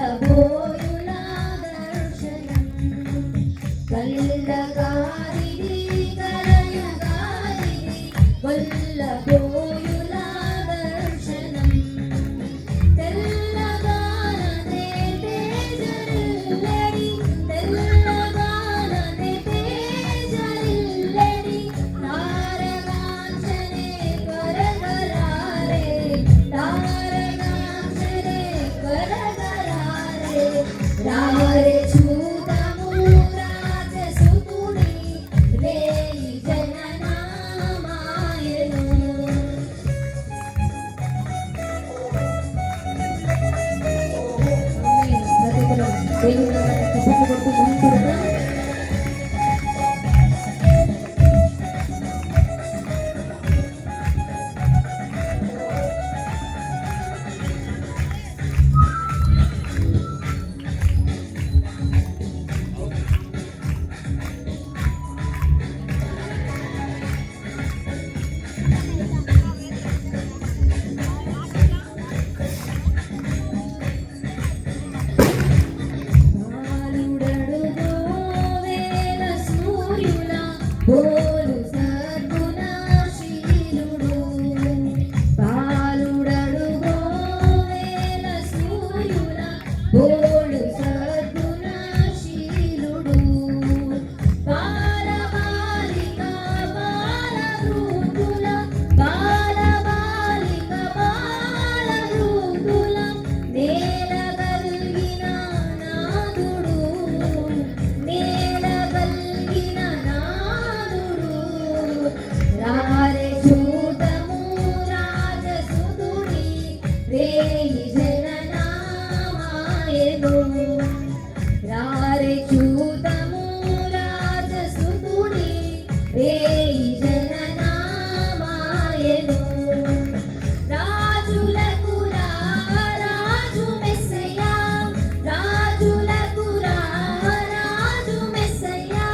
కొల్లబోయుల దర్శనం కల్లగారిది కలయుగారిది కొల్లబోయుల దర్శనం తెల్లగానదే తేజరిల్లెడి తెల్లగానదే తేజరిల్లెడి తారగాంచనే కరగరారే తారగాంచనే కరగరారే రారే చూదము రాజసుతుని రేయి జననామాయను దేవుడు చప్పట్లు కొడుతూ ముందుకు బోలు సద్గుణశీలుడు బాలుడడుగో వేల సూర్యుల బోలు సద్గుణశీలుడు బాలబాలిక బాలవృద్ధుల బాలబాలిక బాలవృద్ధుల నేలగలిగిన నాదుడు నేలగలిగిన రారే చూదము రాజసుతుని రేయి జననామాయను రారే చూదము రాజసుతుని రేయి జననామాయను రాజులకు రాజు మెస్సయ్యా రాజులకు రాజు మెస్సయ్యా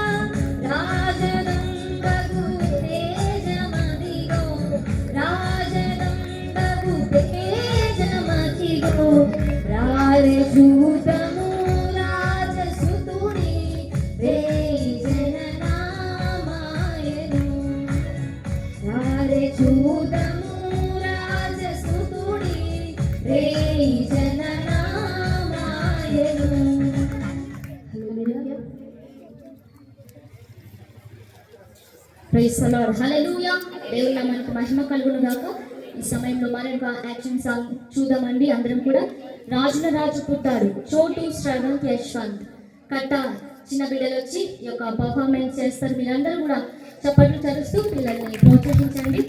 రాజదంబగు తేజమదిగో రాజదంబగు తేజమదిగో రారే చూదము రాజసుతుని రేయి జననామాయను రారే చూదము రాజసుతుని రేయి జననామాయను హల్లెలూయా ప్రైజ్ ది లార్డ్ హల్లెలూయా దేవుని నామానికి మహిమ కలుగును గాక ఈ సమయంలో మరొక యాక్షన్ సాంగ్ చూద్దామండి అందరం కూడా రాజుల రాజు పుట్టాడు చోటు శ్రవంత్ యశ్వంత్ కట్ట చిన్న బిడ్డలు వచ్చి ఈ యొక్క పర్ఫార్మెన్స్ చేస్తారు మీరందరూ కూడా చప్పట్లు చరుస్తూ పిల్లల్ని ప్రోత్సహించండి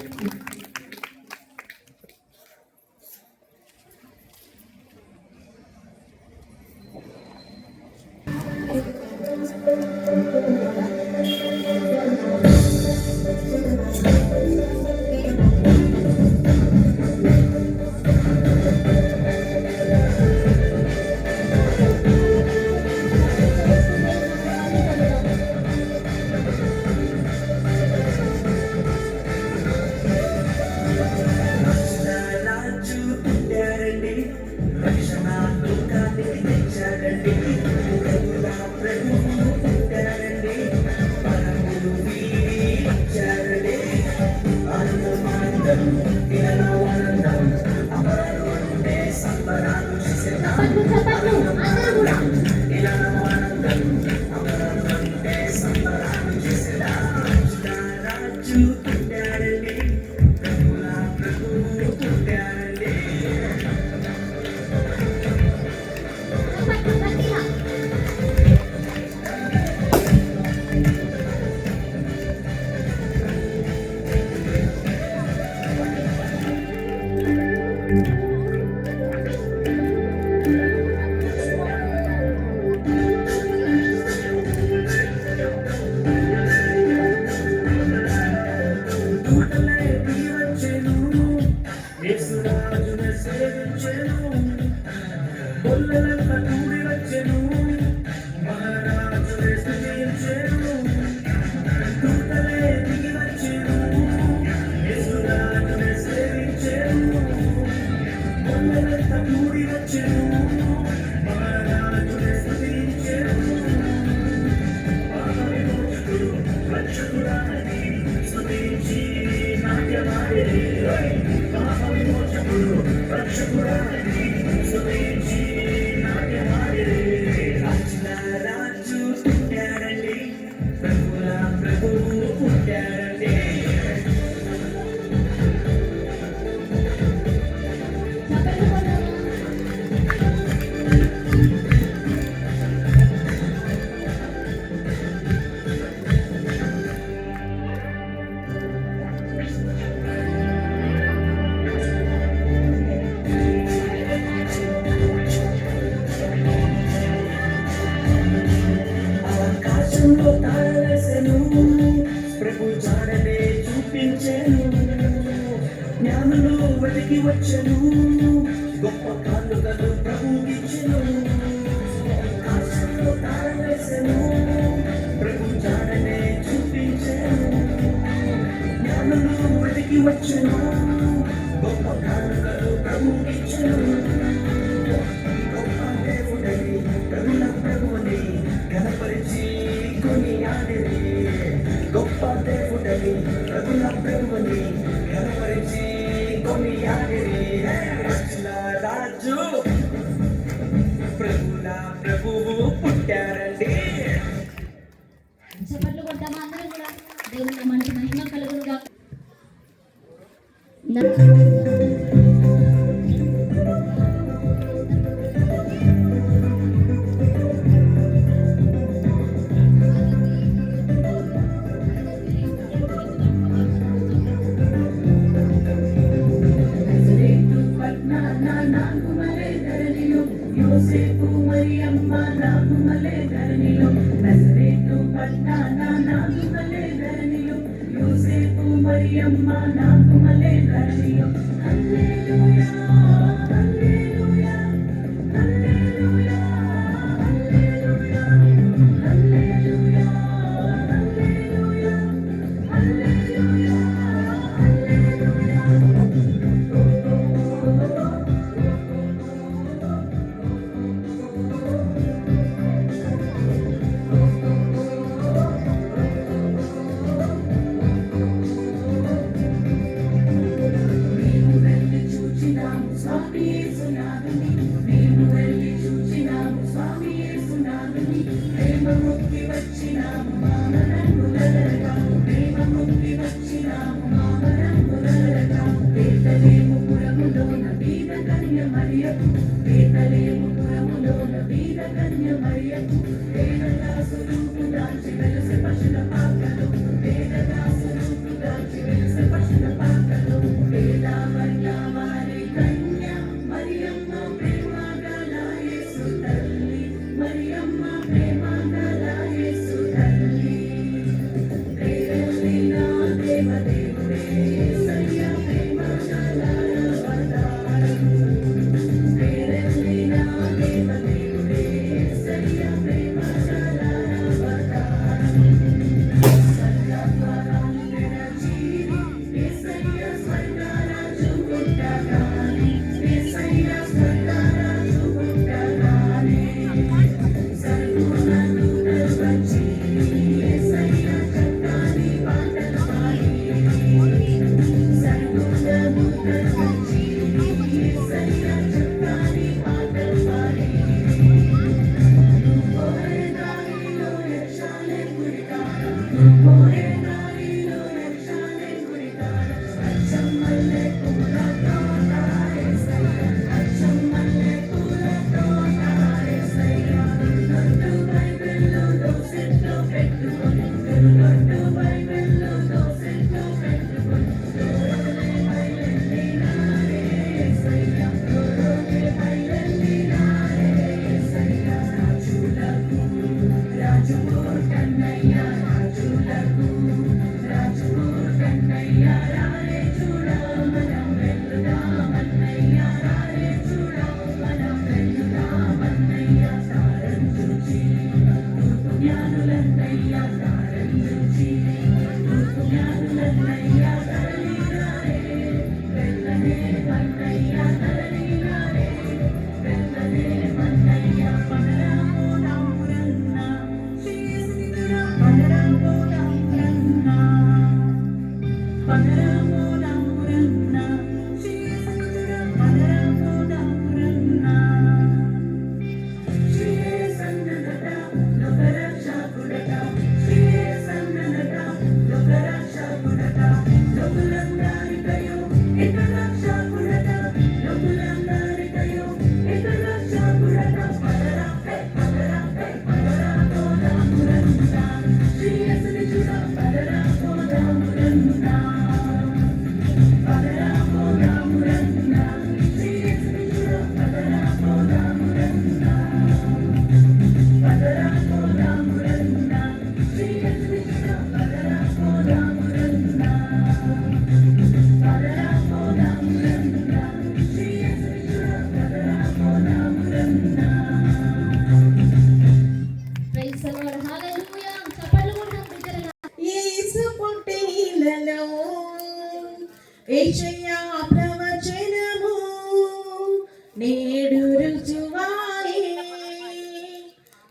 Múri వచ్చెను వెతికి వచ్చెను గొప్ప కానుకలు ప్రభుకిచ్చెను ఆశలో తాళం వేసెను ప్రభు జాడనే చూపించెను జ్ఞానులు వెతికి వచ్చెను గొప్ప కానుకలు ప్రభుకిచ్చెను గొప్ప దేవుడని ప్రభుల ప్రభుని ఘనపరిచి కొనియాడిరి గొప్ప దేవుడని ప్రభుల ప్రభుని ఘనపరిచి కొనియాడిరి రాజుల రాజు ప్రభుల ప్రభువు పుట్టారండి. చప్పట్లు కొడతామా అందరం కూడా? దేవుని నామానికి మహిమ కలుగును గాక. యోసేపు మరియమ్మ నాగుమలే ధరణిలో నజరేతు పట్టణ నాగుమలే ధరణిలో యోసేపు మరియమ్మ నాగుమలే ధరణిలో హల్లెలూయా హల్లెలూయా హల్లెలూయా హల్లెలూయా హల్లెలూయా హల్లెలూయా హల్లెలూయా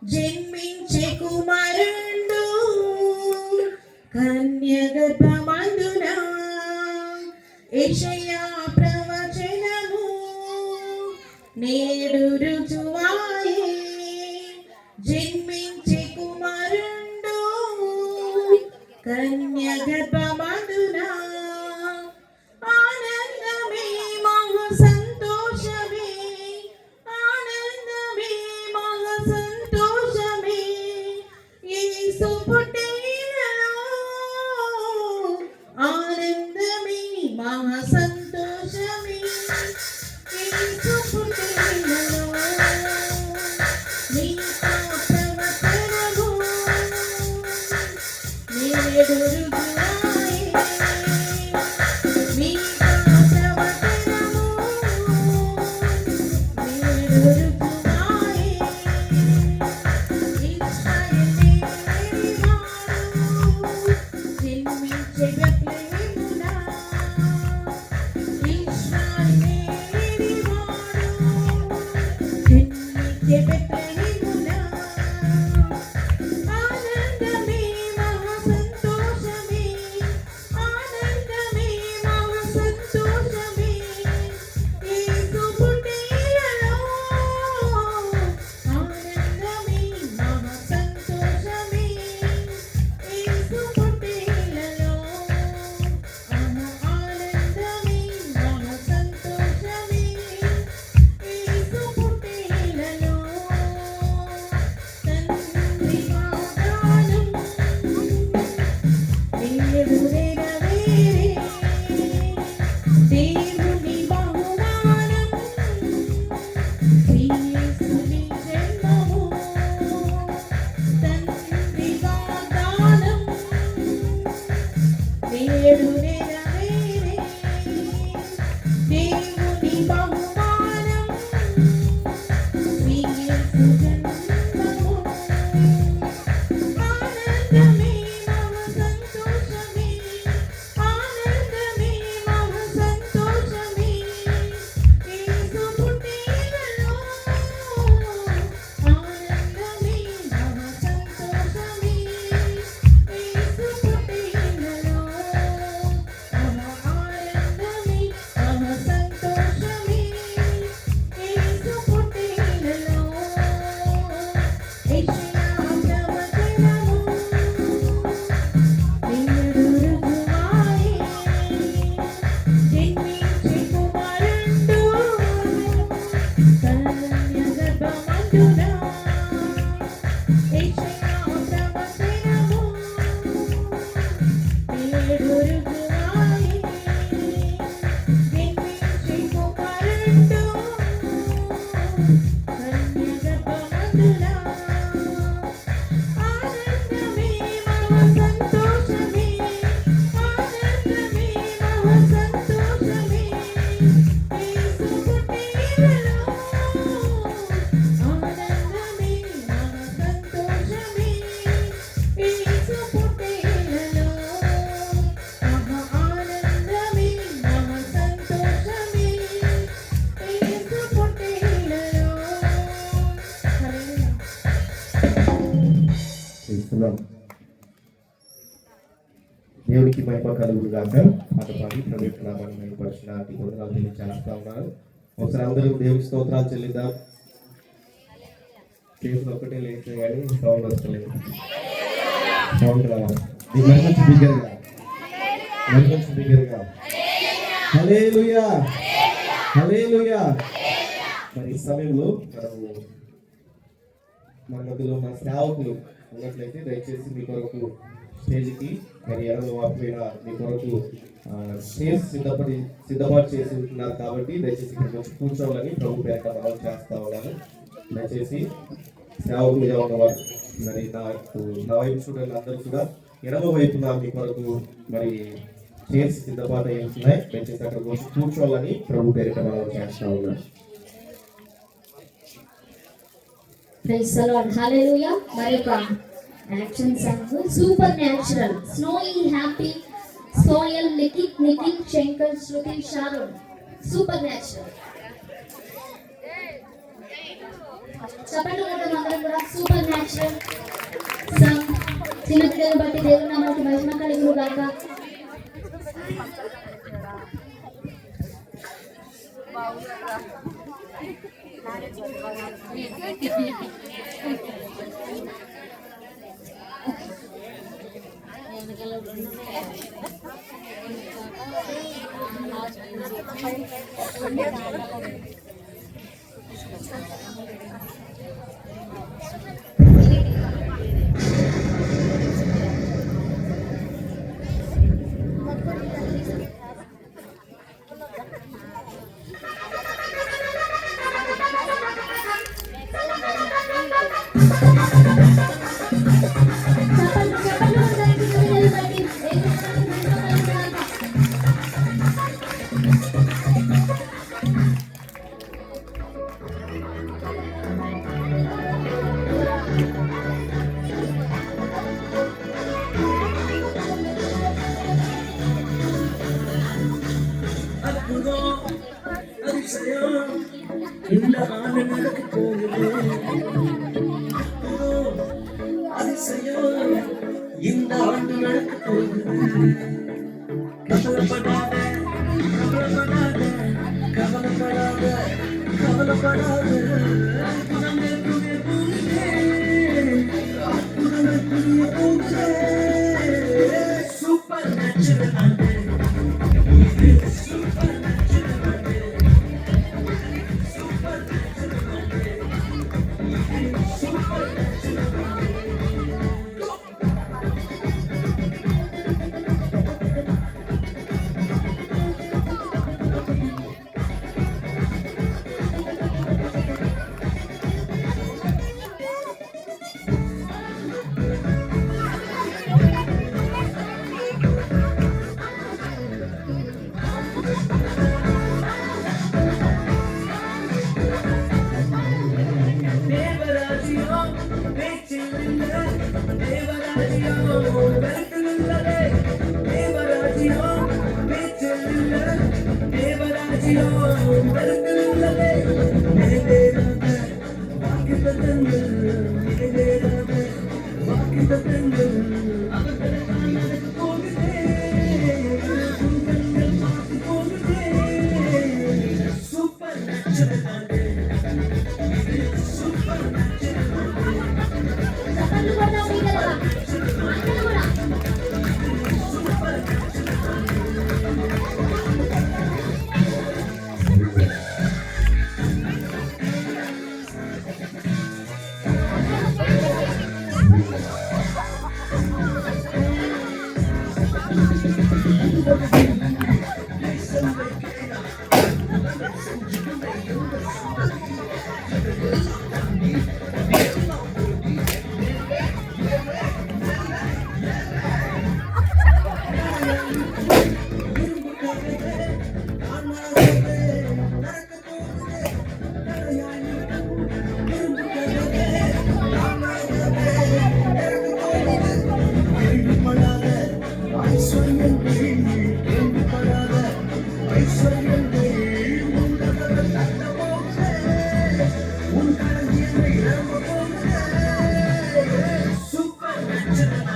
జన్మించే కుమారుండు కన్య గర్భమందున యెషయా ప్రవచనము నేడు రుజువాయే జన్మించే కుమారుండు కన్య గర్భమందున ఆనందమే మహా సంతోషమే ఆనందమే మహా సంతోషమే యేసు పుట్టినలో ఆనందమే మహా సంతోషమే యేసు పుట్టినలో నీతో ప్రవచనము నేడు రుజువాయే నీతో ప్రవచనము నేడు రుజువాయే ఇశ్రాయేలు జన్మించే బెత్లెహేమున ఇశ్రాయేలు జన్మించే బెత్లెహేమున ఆనందమే మహా సంతోషమే ఆనందమే మహా సంతోషమే యేసు పుట్టినలో ఆనందమే మహా సంతోషమే యేసు పుట్టినలో ఆనందమే మహా సంతోషమే యేసు పుట్టినలో తండ్రి వాగ్దానం నేడు నెరవేరే దేవుని బహుమానం యేసుని జన్మము తండ్రి వాగ్దానం నేడు నెరవేరే దేవుని బహుమానం యేసు జన్మము ఆనందమే మహా సంతోషమే ఆనందమే మహా సంతోషమే యేసు పుట్టినలో ఆనందమే మహా సంతోషమే యేసు పుట్టినలో ఆనందమే మహా సంతోషమే యేసు పుట్టినలో యెషయా ప్రవచనము నేడు రుజువాయే జన్మించే కుమారుండు కన్య గర్భమందున యెషయా ప్రవచనము నేడు రుజువాయే జన్మించే కుమారుండు కన్య గర్భమందున ఆనందమే మహా సంతోషమే ఆనందమే మహా సంతోషమే యేసు పుట్టినలో ఆనందమే మహా సంతోషమే యేసు పుట్టినలో ఆనందమే మహా సంతోషమే యేసు పుట్టినలో హల్లెలూయా చేస్తున్నాం. దేవునికి మహిమ కలుగును గాక. పాట పాడి ప్రభువు నామాన్ని మహిమపరచడానికి వందనాలు తెలియజేస్తా ఉన్నారు. ఒకసారి అందరూ దేవునికి స్తోత్రాలు చెల్లిద్దాం. చేతులు ఒక్కటే లేస్తే కానీ సౌండ్ వస్తలేదు. సౌండ్ రావాలి. నీ మహిమ బిగ్గరగా మహిమ బిగ్గరగా హల్లెలూయా హల్లెలూయా. మరి ఈ సమయంలో మనము మన మధ్యలో మన సేవకులు ఉన్నట్లయితే దయచేసి మీ కొరకు స్టేజ్కి మరి ఎవరు వాకపోయిన మీ కొరకు స్టేజ్ సిద్ధపాటు చేసి ఉంటున్నారు కాబట్టి దయచేసి ఇక్కడికి వచ్చి కూర్చోవాలని ప్రభు పేరిట మనం చేస్తా ఉన్నాను. దయచేసి సేవకులు ఉన్నవారు మరి నా వైపు చూడండి, అందరూ కూడా ఎడమ వైపున మీ కొరకు మరి చైర్స్ సిద్ధపాటు అయి ఉంటున్నాయి. దయచేసి అక్కడికి వచ్చి కూర్చోవాలని ప్రభు పేరిట మనం చేస్తా ఉన్నాను. ప్రైజ్ ది లార్డ్ హల్లెలూయా. మరొక action song super natural స్నోయి happy సోయల్ Nikhil Shankar శృతి షారోన్ సూపర్ న్యాచురల్ చెప్పండి అందరం కూడా సూపర్ న్యాచురల్ చెప్పండి చెప్పండి కొడతానికి నిలబడి அற்புதம் அதிசயம் இந்த ஆண்டு நடக்க போகுது. அற்புதம் அதிசயம் இந்த ஆண்டு நடக்க போகுது. கவலைப்படாத கவலைப்படாத கவலைப்படாத கவலைப்படாத அற்புதங்கள் புரிய போகுதே. அற்புதங்கள் புரிய போகுதே. சூப்பர் நேச்சுரல் ஆண்டு. தேவராஜ்யம் பேச்சில் இல்லை. தேவராஜ்யம் கருத்தில் உள்ளதே. தேவராஜ்யம் பேச்சில் இல்லை. தேவராஜ்யம் கருத்தில் உள்ளதே. நிறைவேறாத வாக்குத்தத்தங்கள், நிறைவேறாத வாக்குத்தத்தங்கள் அவர்களுக்காக நடக்க போகுதே. கண்கள் பார்த்து போகுதே. சூப்பர் நேச்சுரல் ஆண்டு. చెప్పండి కొడతాం బిగ్గరగా అందరూ కూడా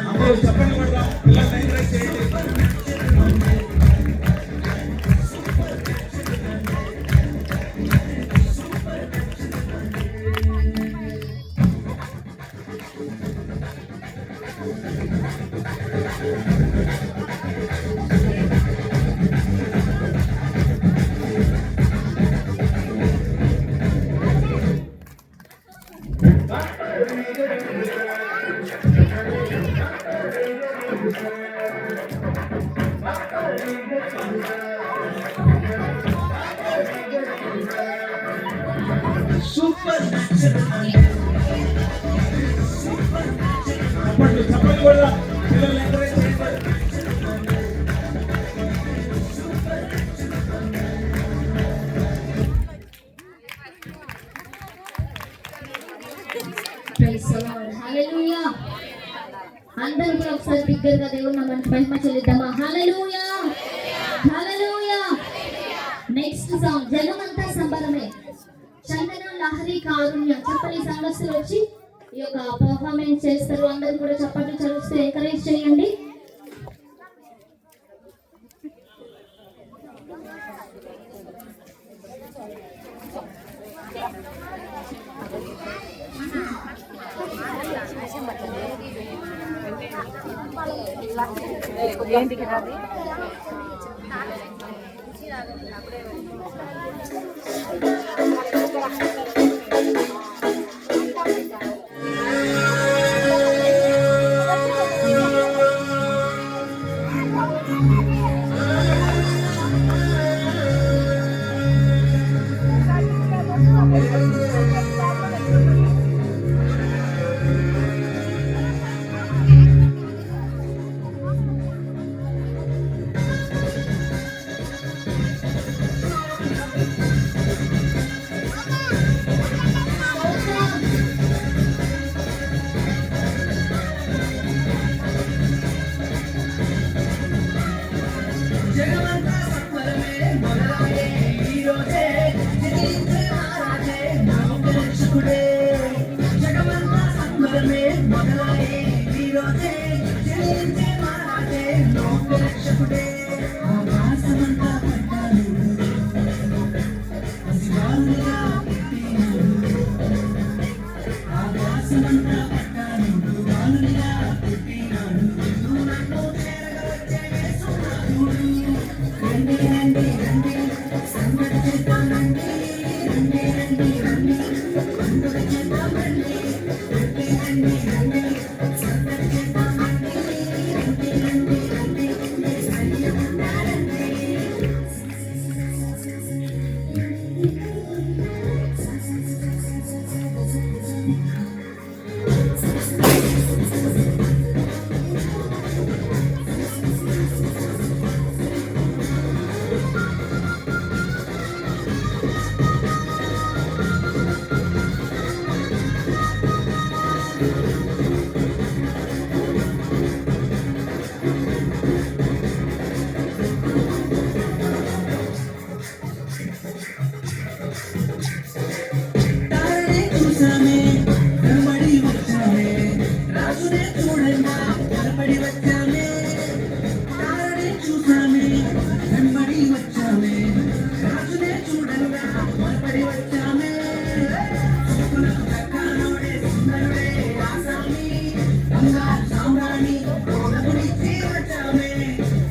అందరూ చెప్పండి కొడదాం. ఇలా లైన్ రైట్ చేయండి. Super natural and. చెప్పండి కొడదాం. పిల్లల్ని ఎంకరేజ్ చేయండి. ప్రైజ్ ది లార్డ్ హల్లెలూయా అందరూ కూడా ఒకసారి బిగ్గరగా దేవుని నామానికి మహిమ చెల్లిద్దామా హల్లెలూయా హల్లెలూయా నెక్స్ట్ సాంగ్ జగమంతా సంబరమే చందన లహరి కారుణ్యం చెప్పని సంఘస్థులు వచ్చి ఈ యొక్క పర్ఫార్మెన్స్ చేస్తారు అందరూ కూడా చప్పట్లు చదివిస్తూ ఎంకరేజ్ చేయండి జగమంతా సంబరమే మొదలాయే ఈ రోజే జనించే మహారాజే లోక రక్షకుడే జగమంతా సంబరమే మొదలాయే ఈ రోజే జనించే మహారాజే లోక రక్షకుడే ఆకాశమంతా పట్టాలు పసివారులుగా పుట్టినాడు ఆకాశమంతా పట్టాలు వాలులుగా పుట్టినాడు నువ్వు నన్ను చేరగవచ్చే యేసునాథుడు రండి రండి రండి సందడి చేద్దాం రండి రండి రండి రండి పండుగ చేద్దాం రండి రండి రండి రండి సందడి చేద్దాం రండి రండి రండి రండి యేసయ్య ఉన్నాడండి తారనే చూసామే కనబడి వచ్చామే రాజునే చూడంగా కనబడి వచ్చామే తారనే చూసామే కనబడి వచ్చామే రాజునే చూడంగా కనబడి వచ్చామే చూపులకు చక్కనోడే సుందరుడే ఆసామి బంగారు సామ్రాణి గోడమునిచ్చి వచ్చామే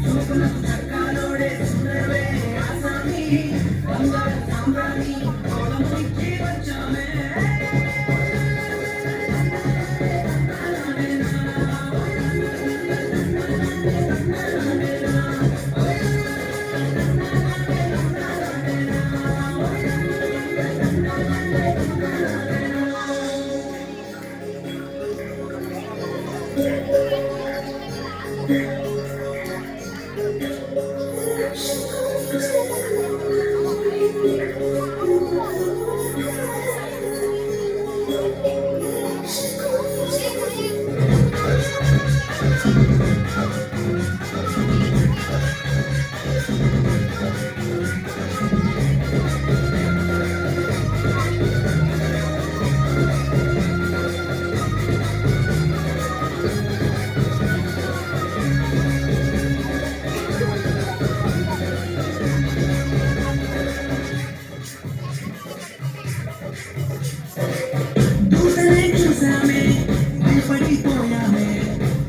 చూపులకు చక్కనోడే సుందరుడే ఆసామి బంగారు సామ్రాణి గోడమునిచ్చి వచ్చామే దూతనే చూసామే భయపడిపోయామే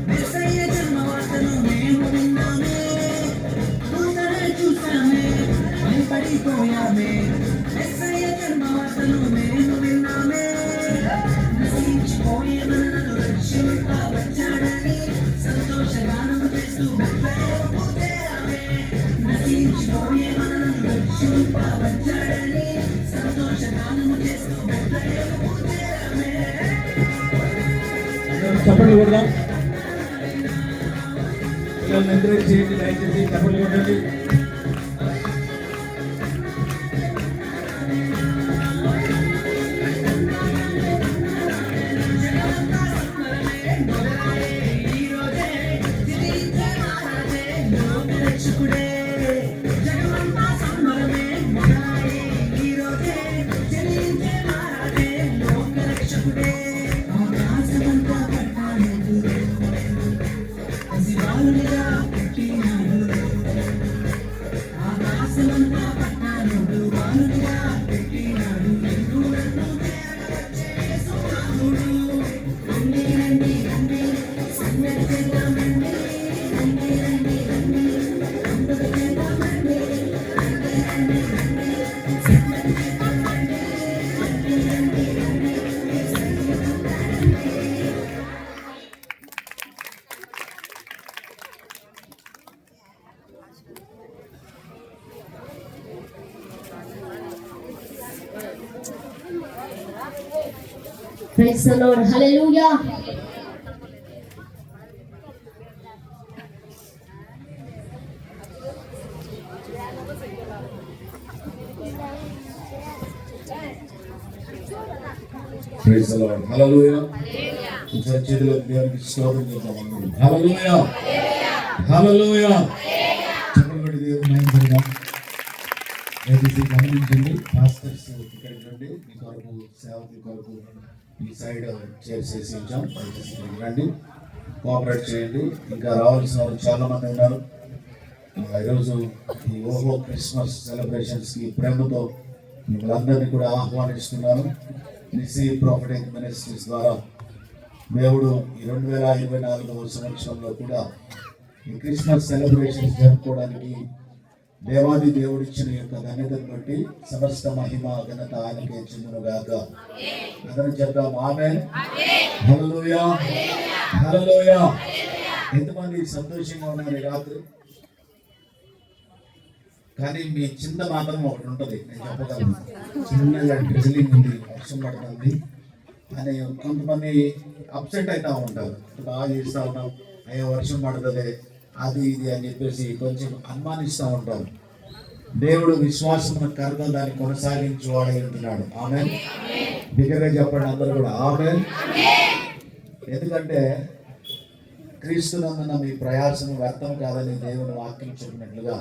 మెస్సయ్య జన్మవార్తను మేము విన్నామే దూతనే చూసామే భయపడిపోయామే మెస్సయ్య జన్మవార్తను మేము విన్నామే నశించిపోయే మనలను రక్షింప వచ్చాడని సంతోషగానం చేస్తూ బెత్లెహేముకు చేరామే నశించిపోయే మనలను రక్షింప వచ్చాడని సంతోషగానం చేస్తూ బెత్లెహేముకు చేరామే చప్పట్లు కొడదాం. పిల్లల్ని ఎంకరేజ్ చేయండి, దయచేసి చప్పట్లు కొట్టండి. జగమంతా సంబరమే మొదలాయే ఈ రోజే జనించే మహారాజే లోక రక్షకుడే జగమంతా సంబరమే మొదలాయే ఈ రోజే జనించే మహారాజే లోక రక్షకుడే ఆకాశమంతా పట్టాడు పసివాలునిగా పుట్టినాడు praise the lord hallelujah. Praise the lord hallelujah. ఒకసారి చేతులు దేవునికి స్తోత్రం చేద్దాం. హల్లెలూయా హల్లెలూయా. చప్పట్లు కొట్టి దేవుని మహిమపరుద్దాం. దయచేసి గమనించండి, పాస్టర్స్ ఇక్కడికి రండి, మీ కొరకు సేవకుల కొరకు ఈ సైడ్ చైర్స్ వేసి ఉంచాం. దయచేసి ఇక్కడికి రండి, కోఆపరేట్ చేయండి. ఇంకా రావాల్సిన వారు చాలా మంది ఉన్నారు. ఈరోజు ఈ ఓహో క్రిస్మస్ సెలబ్రేషన్స్కి ప్రేమతో మిమ్మల్ని కూడా ఆహ్వానిస్తున్నాను. నిసి ప్రాఫిటింగ్ మినిస్ట్రీస్ ద్వారా దేవుడు ఈ 2024 సంవత్సరంలో కూడా ఈ క్రిస్మస్ సెలబ్రేషన్స్ జరుపుకోవడానికి దేవాది దేవుడు ఇచ్చిన యొక్క ధన్యతను బట్టి సమస్త మహిమ ఘనత ఆయనకే చెందునుగాక. అందరం చెప్తాం ఆమేన్. హల్లెలూయా హల్లెలూయా. ఎంతమంది సంతోషంగా ఉన్నారు ఈ రాత్రి? కానీ మీ చింత మాత్రం ఒకటి ఉంటుంది, నేను చెప్పగలను. చిన్నగా డ్రిజిలింగ్ ఉంది, వర్షం పడుతుంది అని కొంతమంది అప్సెట్ అవుతూ ఉంటారు. బాగా చేస్తూ ఉన్నాం, అయ్యో వర్షం పడుతుంది అది ఇది అని చెప్పేసి కొంచెం అనుమానిస్తూ ఉంటారు. దేవుడు విశ్వాసం కరుణ దాన్ని కొనసాగించి వాడై ఉంటున్నాడు. ఆమేన్. బిగ్గరగా చెప్పండి అందరూ కూడా ఆమేన్. ఎందుకంటే క్రీస్తునందున మీ ప్రయాసం వ్యర్థం కాదని దేవుని వాక్యం చెప్పినట్లుగా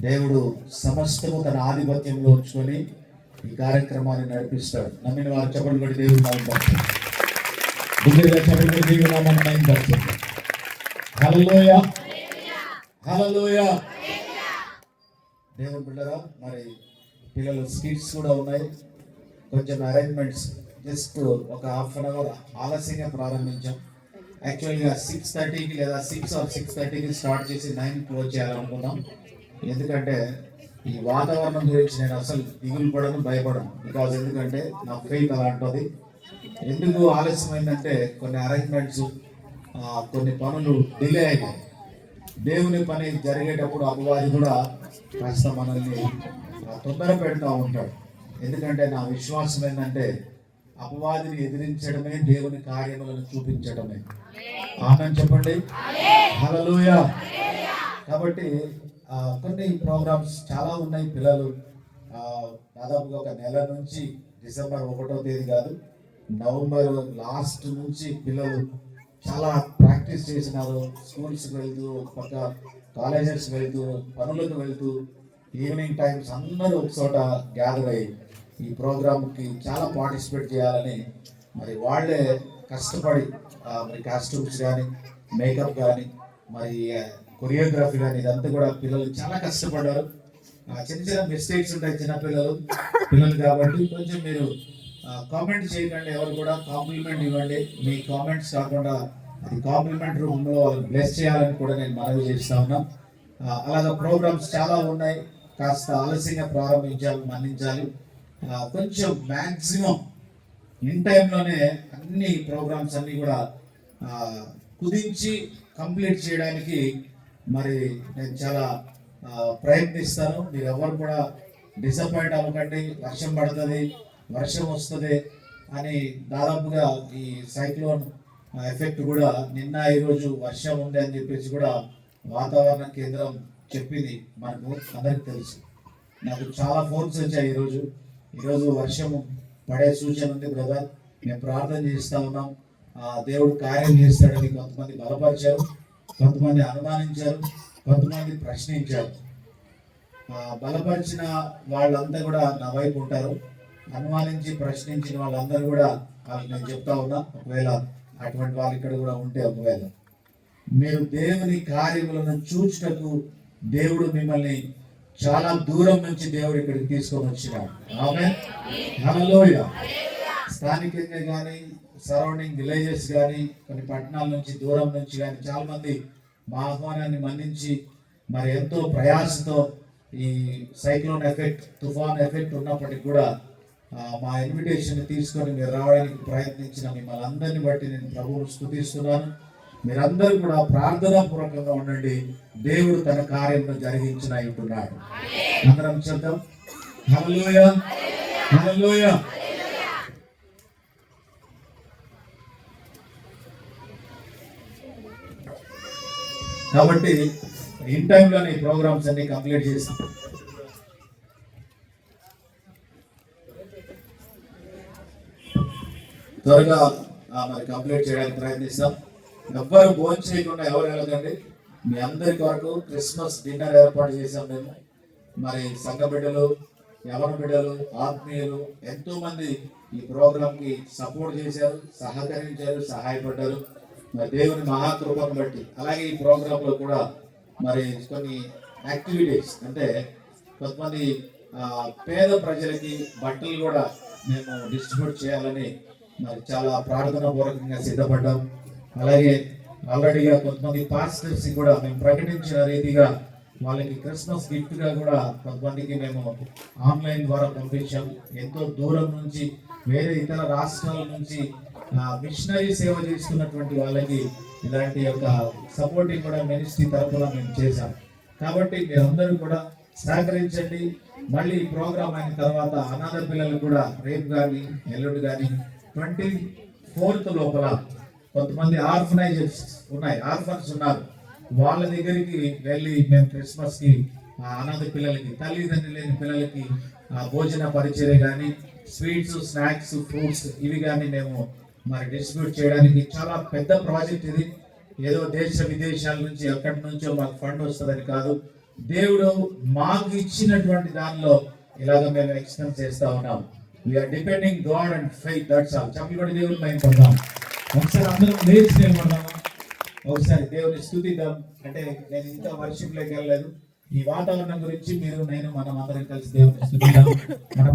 దేవుడు సమస్తము తన ఆధిపత్యంలో ఉంచుకొని ఈ కార్యక్రమాన్ని నడిపిస్తాడు. నమ్మిన వారు చెప్పండి కూడా దేవుడు నామపడుతుంది. దేవుడు నామాన్ని మహిమపరుస్తుంది. హల్లెలూయా హల్లెలూయా. దేవుని బిడ్డరా, మరి పిల్లలు స్కిట్స్ కూడా ఉన్నాయి. కొంచెం అరేంజ్మెంట్స్ జస్ట్ ఒక హాఫ్ అన్ అవర్ ఆలస్యంగా ప్రారంభించాం. యాక్చువల్గా 6:30కి లేదా 6 or 6:30కి స్టార్ట్ చేసి 9 క్లోజ్ చేయాలనుకున్నాం. ఎందుకంటే ఈ వాతావరణం గురించి నేను అసలు దిగులు పడను, భయపడను. బికాజ్ ఎందుకంటే నా ఫెయిత్ అలాంటిది. ఎందుకు ఆలస్యమైందంటే కొన్ని అరేంజ్మెంట్స్, కొన్ని పనులు డిలే అయినాయి. దేవుని పని జరిగేటప్పుడు అపవాది కూడా కాస్త మనల్ని తొందర పెడతా ఉంటాడు. ఎందుకంటే నా విశ్వాసం ఏంటంటే అపవాదిని ఎదిరించడమే దేవుని కార్యములను చూపించడమే. ఆమేన్ చెప్పండి. హల్లెలూయా. కాబట్టి కొన్ని ప్రోగ్రామ్స్ చాలా ఉన్నాయి. పిల్లలు దాదాపుగా ఒక నెల నుంచి డిసెంబర్ 1వ తేదీ కాదు, నవంబర్ లాస్ట్ నుంచి పిల్లలు చాలా ప్రాక్టీస్ చేసినారు. స్కూల్స్కి వెళ్తూ, ఒక పక్క కాలేజెస్కి వెళ్తూ, పనులకు వెళ్తూ, ఈవినింగ్ టైమ్స్ అందరూ ఒక చోట గ్యాదర్ అయ్యి ఈ ప్రోగ్రామ్కి చాలా పార్టిసిపేట్ చేయాలని మరి వాళ్ళే కష్టపడి మరి కాస్ట్యూమ్స్ కానీ, మేకప్ కానీ, మరి కొరియోగ్రఫీ కానీ ఇదంతా కూడా పిల్లలు చాలా కష్టపడ్డారు. చిన్న చిన్న మిస్టేక్స్ ఉంటాయి పిల్లలు కాబట్టి కొంచెం మీరు కామెంట్ చేయకండి. ఎవరు కూడా కాంప్లిమెంట్ ఇవ్వండి. మీ కామెంట్స్ కాకుండా అది కాంప్లిమెంట్ రూపంలో వాళ్ళని బ్లెస్ చేయాలని కూడా నేను మనవి చేస్తా ఉన్నా. అలాగా ప్రోగ్రామ్స్ చాలా ఉన్నాయి. కాస్త ఆలస్యంగా ప్రారంభించాలి, మన్నించాలి. కొంచెం మ్యాక్సిమం ఇన్ టైంలోనే అన్ని ప్రోగ్రామ్స్ అన్నీ కూడా కుదించి కంప్లీట్ చేయడానికి మరి నేను చాలా ప్రయత్నిస్తాను. మీరు ఎవరు కూడా డిసప్పాయింట్ అవ్వకండి. వర్షం పడుతుంది, వర్షం వస్తుంది అని దాదాపుగా ఈ సైక్లోన్ ఎఫెక్ట్ కూడా నిన్న ఈరోజు వర్షం ఉంది అని చెప్పేసి కూడా వాతావరణ కేంద్రం చెప్పింది. మనకు అందరికి తెలుసు. నాకు చాలా ఫోన్స్ వచ్చాయి ఈరోజు వర్షం పడే సూచన ఉంది బ్రదర్, మేము ప్రార్థన చేస్తూ ఉన్నాం, దేవుడు కార్యం చేస్తాడని కొంతమంది బలపరిచారు, కొంతమంది అనుమానించారు, కొంతమంది ప్రశ్నించారు. బలపరిచిన వాళ్ళంతా కూడా నా వైపు ఉంటారు. అనుమానించి ప్రశ్నించిన వాళ్ళందరూ కూడా వాళ్ళకి నేను చెప్తా ఉన్నా, ఒకవేళ అటువంటి వాళ్ళు ఇక్కడ కూడా ఉంటే, ఒకవేళ మీరు దేవుని కార్యములను చూచుటకు దేవుడు మిమ్మల్ని చాలా దూరం నుంచి దేవుడు ఇక్కడికి తీసుకొని వచ్చినాడు. ఆమేన్. హల్లెలూయా. స్థానికంగా కానీ, సరౌండింగ్ విలేజెస్ కానీ, కొన్ని పట్టణాల నుంచి, దూరం నుంచి కానీ చాలా మంది మా ఆహ్వానాన్ని మన్నించి మరి ఎంతో ప్రయాసతో ఈ సైక్లోన్ ఎఫెక్ట్, తుఫాన్ ఎఫెక్ట్ ఉన్నప్పటికీ కూడా మా ఇన్విటేషన్ తీసుకొని మీరు రావడానికి ప్రయత్నించిన మిమ్మల్ని అందరినీ బట్టి నేను ప్రభువును స్తుతిస్తున్నాను. మీరందరూ కూడా ప్రార్థనా పూర్వకంగా ఉండండి. దేవుడు తన కార్యంలో జరిగించిన ఉంటున్నాడు. అందరం చెప్తాం హల్లెలూయా హల్లెలూయా. కాబట్టి ఇన్ టైంలోనే ఈ ప్రోగ్రామ్స్ అన్ని కంప్లీట్ చేస్తాం. త్వరగా మరి కంప్లీట్ చేయడానికి ప్రయత్నిస్తాం. ఎవ్వరు భోజనం చేయకుండా ఎవరు వెళ్ళకండి. మీ అందరి కొరకు క్రిస్మస్ డిన్నర్ ఏర్పాటు చేశాం మేము. మరి సంఘ బిడ్డలు, యవన బిడ్డలు, ఆత్మీయులు ఎంతో మంది ఈ ప్రోగ్రామ్ కి సపోర్ట్ చేశారు, సహకరించారు, సహాయపడ్డారు. మరి దేవుని మహాకృపను బట్టి అలాగే ఈ ప్రోగ్రామ్ లో కూడా మరి కొన్ని యాక్టివిటీస్ అంటే కొంతమంది పేద ప్రజలకి బట్టలు కూడా మేము డిస్ట్రిబ్యూట్ చేయాలని మరి చాలా ప్రార్థనా పూర్వకంగా సిద్ధపడ్డాం. అలాగే ఆల్రెడీగా కొంతమంది పాస్టర్స్ కూడా మేము ప్రకటించిన రీతిగా వాళ్ళకి క్రిస్మస్ గిఫ్ట్ గా కూడా కొంతమందికి మేము ఆన్లైన్ ద్వారా పంపించాం. ఎంతో దూరం నుంచి వేరే ఇతర రాష్ట్రాల నుంచి మిషనరీ సేవ చేస్తున్నటువంటి వాళ్ళకి ఇలాంటి యొక్క సపోర్టింగ్ కూడా మినిస్ట్రీ తరఫున మేము చేశాం. కాబట్టి మీరందరూ కూడా సహకరించండి. మళ్ళీ ఈ ప్రోగ్రామ్ అయిన తర్వాత అనాథ పిల్లలు కూడా రేపు కానీ ఎల్లుండి కానీ 24th లోపల కొంతమంది ఆర్ఫనైజర్స్ ఉన్నాయి, ఆర్ఫన్స్ ఉన్నారు. వాళ్ళ దగ్గరికి వెళ్ళి మేము క్రిస్మస్ కి అనాథ పిల్లలకి, తల్లిదండ్రులు లేని పిల్లలకి భోజన పరిచర్య కానీ, స్వీట్స్, స్నాక్స్, ఫ్రూట్స్ ఇవి కానీ మేము మరి డిస్ట్రిబ్యూట్ చేయడానికి చాలా పెద్ద ప్రాజెక్ట్ ఇది. ఏదో దేశ విదేశాల నుంచి ఎక్కడి నుంచో మాకు ఫండ్ వస్తుందని కాదు, దేవుడు మాకు ఇచ్చినటువంటి దానిలో ఇలాగ మేము ఎక్స్టెండ్ చేస్తా ఉన్నాం. We are depending god and faith, that's all. చెప్పబడి దేవుని మేము పడదాం. ఒకసారి అందరం లేచి నిలబడదామా? ఒకసారి దేవుని స్తుతిద్దాం. అంటే నేను ఇంకా వర్షిప్ లోకి వెళ్ళలేదు. ఈ వాతావరణం గురించి మీరు, నేను, మనం అందరం కలిసి దేవుని స్తుతిద్దాం. మన